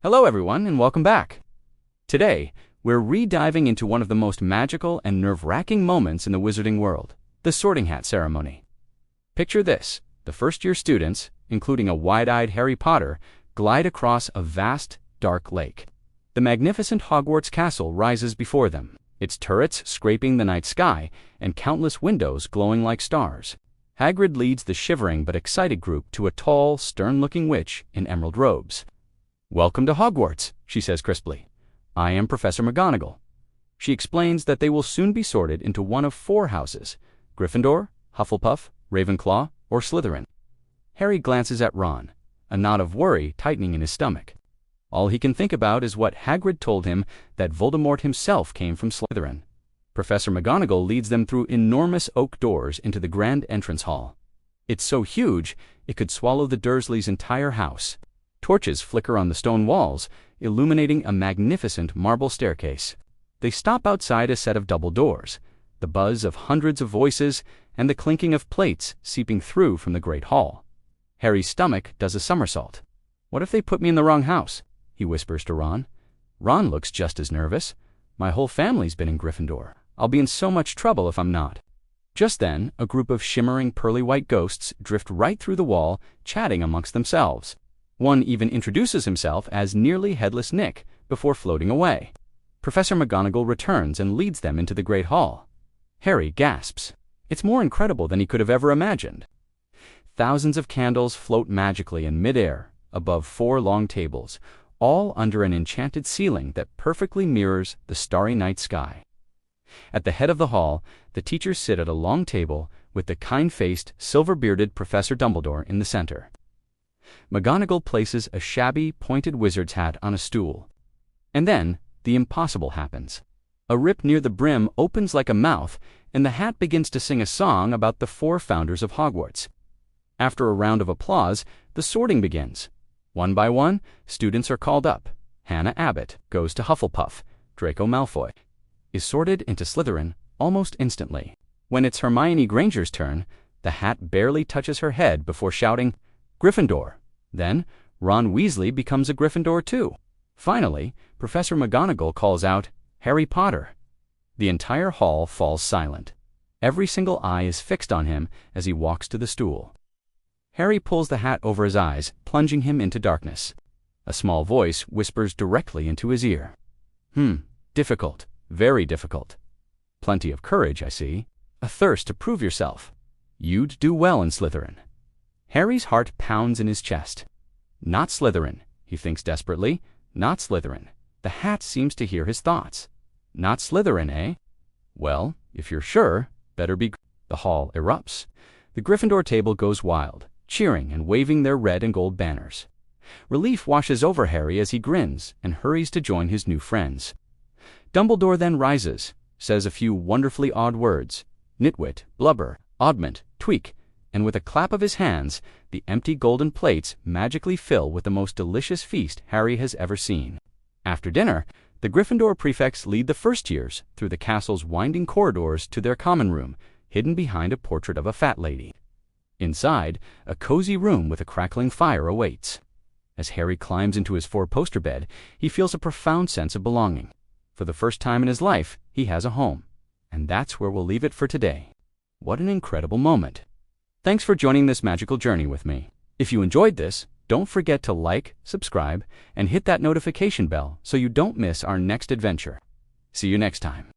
Hello everyone and welcome back. Today, we're re-diving into one of the most magical and nerve-wracking moments in the wizarding world, the Sorting Hat Ceremony. Picture this: the first-year students, including a wide-eyed Harry Potter, glide across a vast, dark lake. The magnificent Hogwarts castle rises before them, its turrets scraping the night sky and countless windows glowing like stars. Hagrid leads the shivering but excited group to a tall, stern-looking witch in emerald robes. "Welcome to Hogwarts," she says crisply. "I am Professor McGonagall." She explains that they will soon be sorted into one of 4 houses: Gryffindor, Hufflepuff, Ravenclaw, or Slytherin. Harry glances at Ron, a knot of worry tightening in his stomach. All he can think about is what Hagrid told him, that Voldemort himself came from Slytherin. Professor McGonagall leads them through enormous oak doors into the grand entrance hall. It's so huge, it could swallow the Dursleys' entire house. Torches flicker on the stone walls, illuminating a magnificent marble staircase. They stop outside a set of double doors, the buzz of hundreds of voices and the clinking of plates seeping through from the great hall. Harry's stomach does a somersault. "What if they put me in the wrong house?" he whispers to Ron. Ron looks just as nervous. "My whole family's been in Gryffindor. I'll be in so much trouble if I'm not." Just then, a group of shimmering pearly-white ghosts drift right through the wall, chatting amongst themselves. One even introduces himself as Nearly Headless Nick before floating away. Professor McGonagall returns and leads them into the great hall. Harry gasps. It's more incredible than he could have ever imagined. Thousands of candles float magically in midair above 4 long tables, all under an enchanted ceiling that perfectly mirrors the starry night sky. At the head of the hall, the teachers sit at a long table with the kind-faced, silver-bearded Professor Dumbledore in the center. McGonagall places a shabby, pointed wizard's hat on a stool. And then, the impossible happens. A rip near the brim opens like a mouth, and the hat begins to sing a song about the 4 founders of Hogwarts. After a round of applause, the sorting begins. One by one, students are called up. Hannah Abbott goes to Hufflepuff. Draco Malfoy is sorted into Slytherin almost instantly. When it's Hermione Granger's turn, the hat barely touches her head before shouting, "Gryffindor." Then, Ron Weasley becomes a Gryffindor too. Finally, Professor McGonagall calls out, "Harry Potter." The entire hall falls silent. Every single eye is fixed on him as he walks to the stool. Harry pulls the hat over his eyes, plunging him into darkness. A small voice whispers directly into his ear. Difficult, very difficult. Plenty of courage, I see. A thirst to prove yourself. You'd do well in Slytherin." Harry's heart pounds in his chest. Not Slytherin, he thinks desperately. Not Slytherin. The hat seems to hear his thoughts. Not Slytherin, eh? Well, if you're sure, better be. The hall erupts. The Gryffindor table goes wild, cheering and waving their red and gold banners. Relief washes over Harry as he grins and hurries to join his new friends. Dumbledore then rises, says a few wonderfully odd words: nitwit, blubber, oddment, tweak, and with a clap of his hands, the empty golden plates magically fill with the most delicious feast Harry has ever seen. After dinner, the Gryffindor prefects lead the first years through the castle's winding corridors to their common room, hidden behind a portrait of a fat lady. Inside, a cozy room with a crackling fire awaits. As Harry climbs into his 4-poster bed, he feels a profound sense of belonging. For the first time in his life, he has a home. And that's where we'll leave it for today. What an incredible moment. Thanks for joining this magical journey with me. If you enjoyed this, don't forget to like, subscribe, and hit that notification bell so you don't miss our next adventure. See you next time.